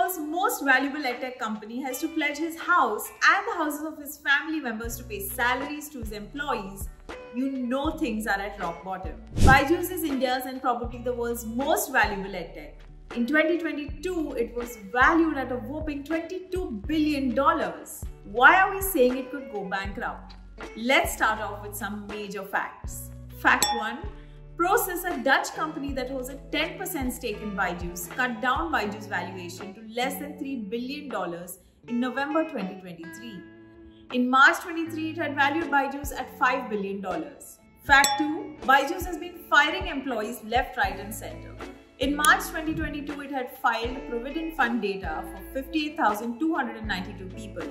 world's most valuable edtech company has to pledge his house and the houses of his family members to pay salaries to his employees, you know things are at rock bottom. Byjus is India's and probably the world's most valuable edtech. In 2022, it was valued at a whopping $22 billion. Why are we saying it could go bankrupt? Let's start off with some major facts. Fact 1. Prosus, a Dutch company that holds a 10% stake in Byjus, cut down Byjus' valuation to less than $3 billion in November 2023. In March 2023, it had valued Byjus at $5 billion. Fact 2. Byjus has been firing employees left, right and center. In March 2022, it had filed Provident Fund data for 58,292 people.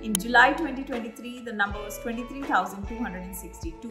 In July 2023, the number was 23,262.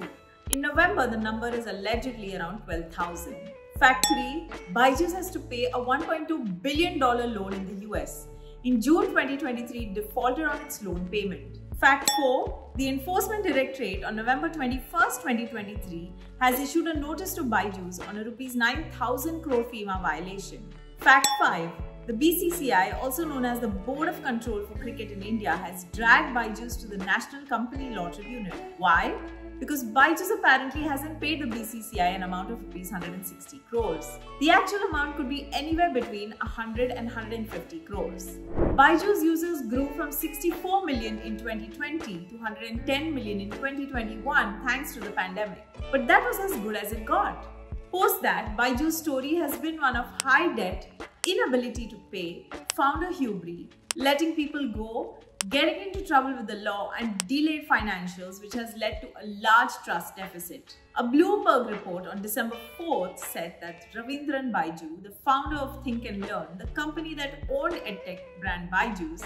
In November, the number is allegedly around 12,000. Fact 3. Byjus has to pay a $1.2 billion loan in the US. In June 2023, it defaulted on its loan payment. Fact 4. The Enforcement Directorate on November 21, 2023 has issued a notice to Byjus on a Rs 9,000 crore FEMA violation. Fact 5. The BCCI, also known as the Board of Control for Cricket in India, has dragged Byjus to the National Company Law Tribunal. Why? Because Byjus apparently hasn't paid the BCCI an amount of Rs 160 crores. The actual amount could be anywhere between 100 and 150 crores. Byjus users grew from 64 million in 2020 to 110 million in 2021 thanks to the pandemic. But that was as good as it got. Post that, Byjus' story has been one of high debt, inability to pay, founder hubris, letting people go, getting into trouble with the law and delayed financials, which has led to a large trust deficit. A Bloomberg report on December 4th said that Ravindran Byju, the founder of Think and Learn, the company that owned edtech brand Byjus,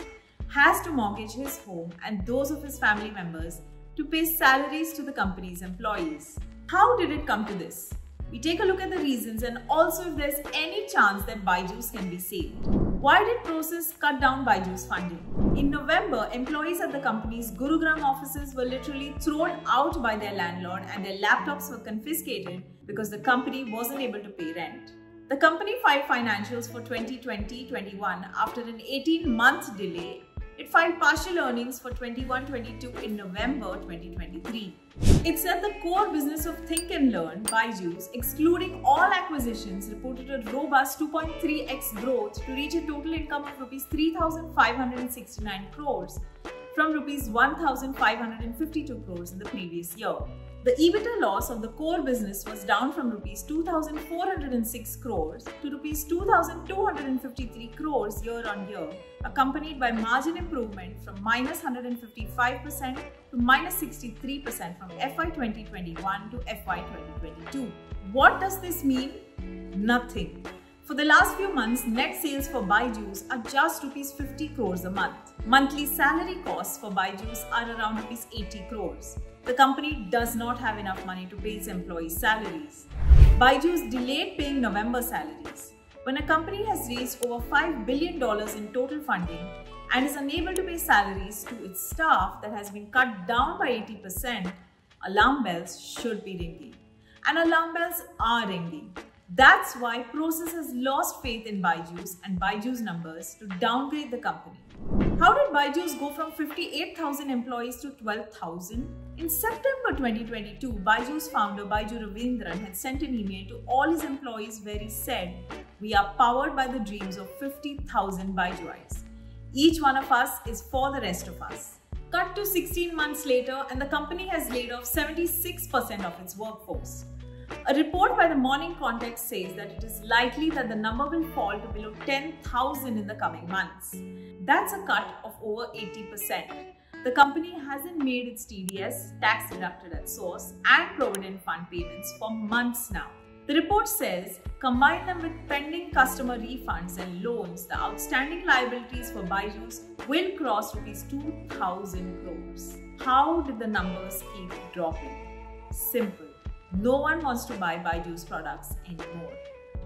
has to mortgage his home and those of his family members to pay salaries to the company's employees. How did it come to this? We take a look at the reasons and also if there's any chance that Byjus can be saved. Why did Prosus cut down Byjus funding? In November, employees at the company's Gurugram offices were literally thrown out by their landlord and their laptops were confiscated because the company wasn't able to pay rent. The company filed financials for 2020-21 after an 18-month delay. It filed partial earnings for 21-22 in November 2023. It said the core business of Think and Learn, Byjus, excluding all acquisitions, reported a robust 2.3x growth to reach a total income of Rs 3,569 crores from Rs 1,552 crores in the previous year. The EBITDA loss of the core business was down from Rs 2,406 crores to Rs 2,253 crores year on year, accompanied by margin improvement from minus 155% to minus 63% from FY 2021 to FY 2022. What does this mean? Nothing. For the last few months, net sales for Byjus are just Rs 50 crores a month. Monthly salary costs for Byjus are around Rs 80 crores. The company does not have enough money to pay its employees' salaries. Byjus delayed paying November salaries. When a company has raised over $5 billion in total funding and is unable to pay salaries to its staff that has been cut down by 80%, alarm bells should be ringing. And alarm bells are ringing. That's why Prosus has lost faith in Byjus and Byjus numbers to downgrade the company. How did Byjus go from 58,000 employees to 12,000? In September 2022, Byjus founder Byju Ravindran had sent an email to all his employees where he said, "We are powered by the dreams of 50,000 Byjuites. Each one of us is for the rest of us." Cut to 16 months later and the company has laid off 76% of its workforce. A report by the Morning Context says that it is likely that the number will fall to below 10,000 in the coming months. That's a cut of over 80%. The company hasn't made its TDS, tax deducted at source, and Provident Fund payments for months now. The report says, combine them with pending customer refunds and loans, the outstanding liabilities for Byjus will cross Rs 2,000 crores. How did the numbers keep dropping? Simple. No one wants to buy Byjus products anymore.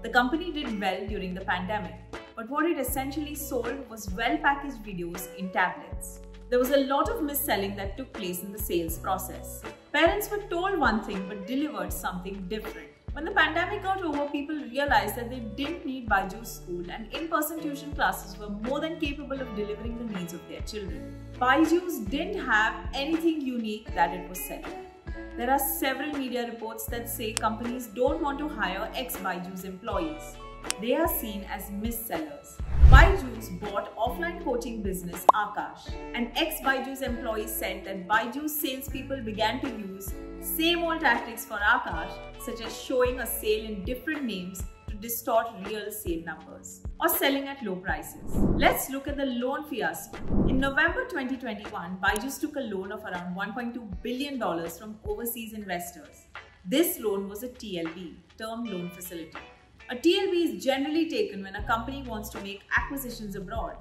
The company did well during the pandemic, but what it essentially sold was well-packaged videos in tablets. There was a lot of mis-selling that took place in the sales process. Parents were told one thing but delivered something different. When the pandemic got over, people realized that they didn't need Byju's school and in-person tuition classes were more than capable of delivering the needs of their children. Byju's didn't have anything unique that it was selling. There are several media reports that say companies don't want to hire ex-Byju's employees. They are seen as mis-sellers. Byju's bought offline coaching business Akash. An ex-Byju's employee said that Byju's salespeople began to use same old tactics for Akash, such as showing a sale in different names to distort real sale numbers or selling at low prices. Let's look at the loan fiasco. In November 2021, Byjus took a loan of around $1.2 billion from overseas investors. This loan was a TLB, Term Loan Facility. A TLB is generally taken when a company wants to make acquisitions abroad.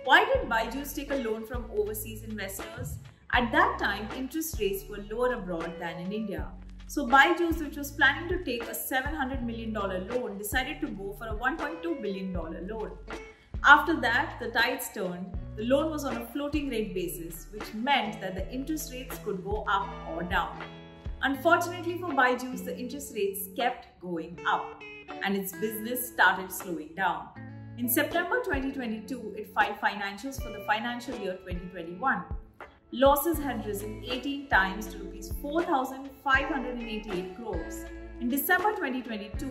Why did Byjus take a loan from overseas investors? At that time, interest rates were lower abroad than in India. So Byjus, which was planning to take a $700 million loan, decided to go for a $1.2 billion loan. After that, the tides turned. The loan was on a floating rate basis, which meant that the interest rates could go up or down. Unfortunately for Byjus, the interest rates kept going up and its business started slowing down. In September 2022, it filed financials for the financial year 2021. Losses had risen 18 times to Rs 4,588 crores. In December 2022,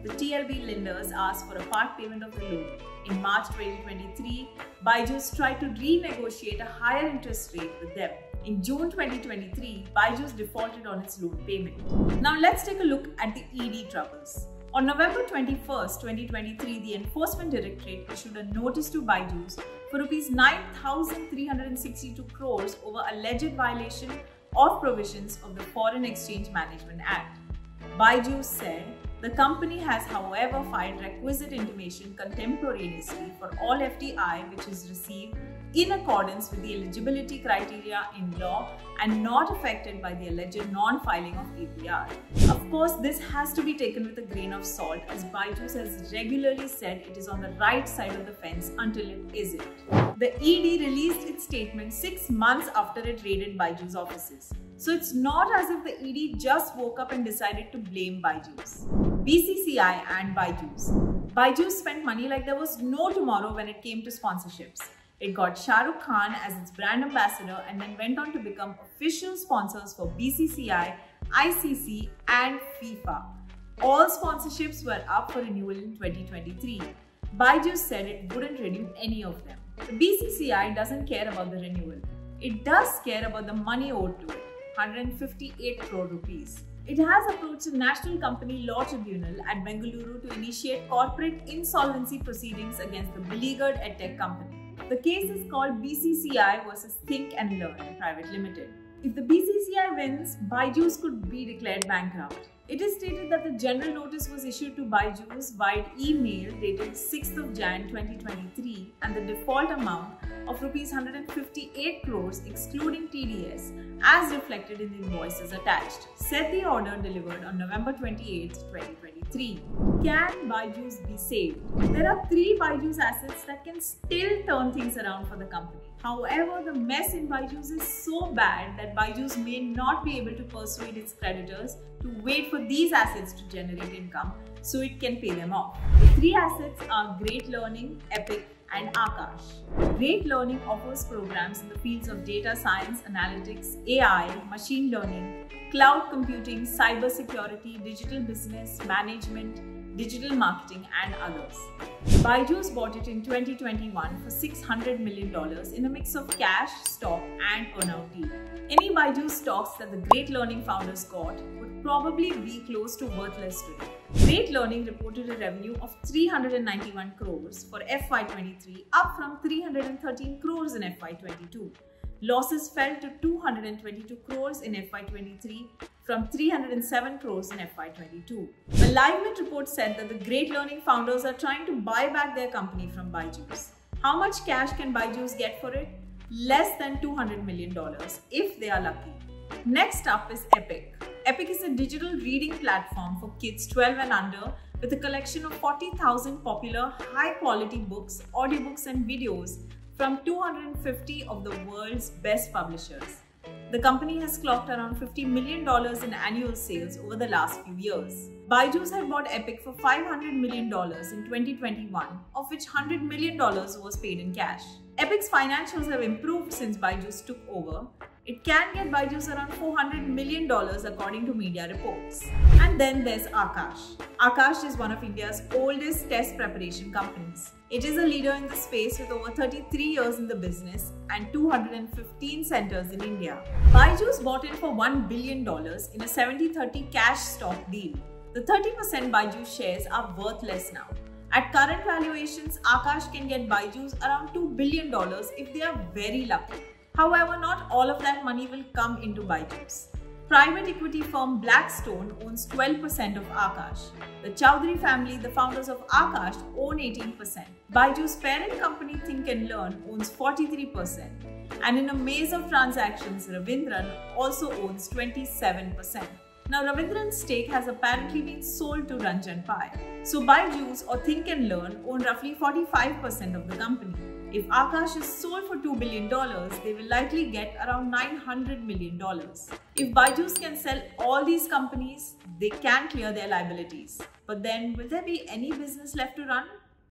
the TLB lenders asked for a part payment of the loan. In March 2023, Byjus tried to renegotiate a higher interest rate with them. In June 2023, Byjus defaulted on its loan payment. Now let's take a look at the ED troubles. On November 21, 2023, the Enforcement Directorate issued a notice to Byjus for Rs 9,362 crores over alleged violation of provisions of the Foreign Exchange Management Act. Byjus said the company has, however, filed requisite intimation contemporaneously for all FDI which is received in accordance with the eligibility criteria in law and not affected by the alleged non-filing of APR. Of course, this has to be taken with a grain of salt, as Byjus has regularly said it is on the right side of the fence until it isn't. The ED released its statement 6 months after it raided Byjus' offices. So it's not as if the ED just woke up and decided to blame Byjus. BCCI and Byjus. Byjus spent money like there was no tomorrow when it came to sponsorships. It got Shah Rukh Khan as its brand ambassador and then went on to become official sponsors for BCCI, ICC and FIFA. All sponsorships were up for renewal in 2023. Byjus said it wouldn't renew any of them. The BCCI doesn't care about the renewal. It does care about the money owed to it, 158 crore rupees. It has approached the National Company Law Tribunal at Bengaluru to initiate corporate insolvency proceedings against the beleaguered edtech company. The case is called BCCI versus Think and Learn Private Limited. If the BCCI wins, Byjus could be declared bankrupt. It is stated that the general notice was issued to Byjus via email dated 6th of Jan 2023 and the default amount of Rs 158 crores excluding TDS as reflected in the invoices attached, said the order delivered on November 28, 2023. Can Byjus be saved? There are 3 Byjus assets that can still turn things around for the company. However, the mess in Byjus is so bad that Byjus may not be able to persuade its creditors to wait for these assets to generate income so it can pay them off. The 3 assets are Great Learning, Epic, and Akash. Great Learning offers programs in the fields of data science, analytics, AI, machine learning, cloud computing, cybersecurity, digital business, management, digital marketing, and others. Byjus bought it in 2021 for $600 million in a mix of cash, stock, and earnout deal. Any Byjus stocks that the Great Learning founders got would probably be close to worthless today. Great Learning reported a revenue of 391 crores for FY23, up from 313 crores in FY22. Losses fell to 222 crores in FY23 from 307 crores in FY22. A LiveMint report said that the Great Learning founders are trying to buy back their company from Byjus. How much cash can Byjus get for it? Less than $200 million if they are lucky. Next up is Epic. Epic is a digital reading platform for kids 12 and under with a collection of 40,000 popular high-quality books, audiobooks and videos from 250 of the world's best publishers. The company has clocked around $50 million in annual sales over the last few years. Byjus had bought Epic for $500 million in 2021, of which $100 million was paid in cash. Epic's financials have improved since Byjus took over. It can get Byjus around $400 million according to media reports. And then there's Akash. Akash is one of India's oldest test preparation companies. It is a leader in the space with over 33 years in the business and 215 centers in India. Byjus bought in for $1 billion in a 70-30 cash stock deal. The 30% Byjus shares are worthless now. At current valuations, Akash can get Byjus around $2 billion if they are very lucky. However, not all of that money will come into Byjus. Private equity firm Blackstone owns 12% of Akash. The Chowdhury family, the founders of Akash, own 18%. Byjus' parent company Think and Learn owns 43%. And in a maze of transactions, Ravindran also owns 27%. Now, Ravindran's stake has apparently been sold to Ranjan Pai. So, Byjus or Think and Learn own roughly 45% of the company. If Akash is sold for $2 billion, they will likely get around $900 million. If Byjus can sell all these companies, they can clear their liabilities. But then, will there be any business left to run?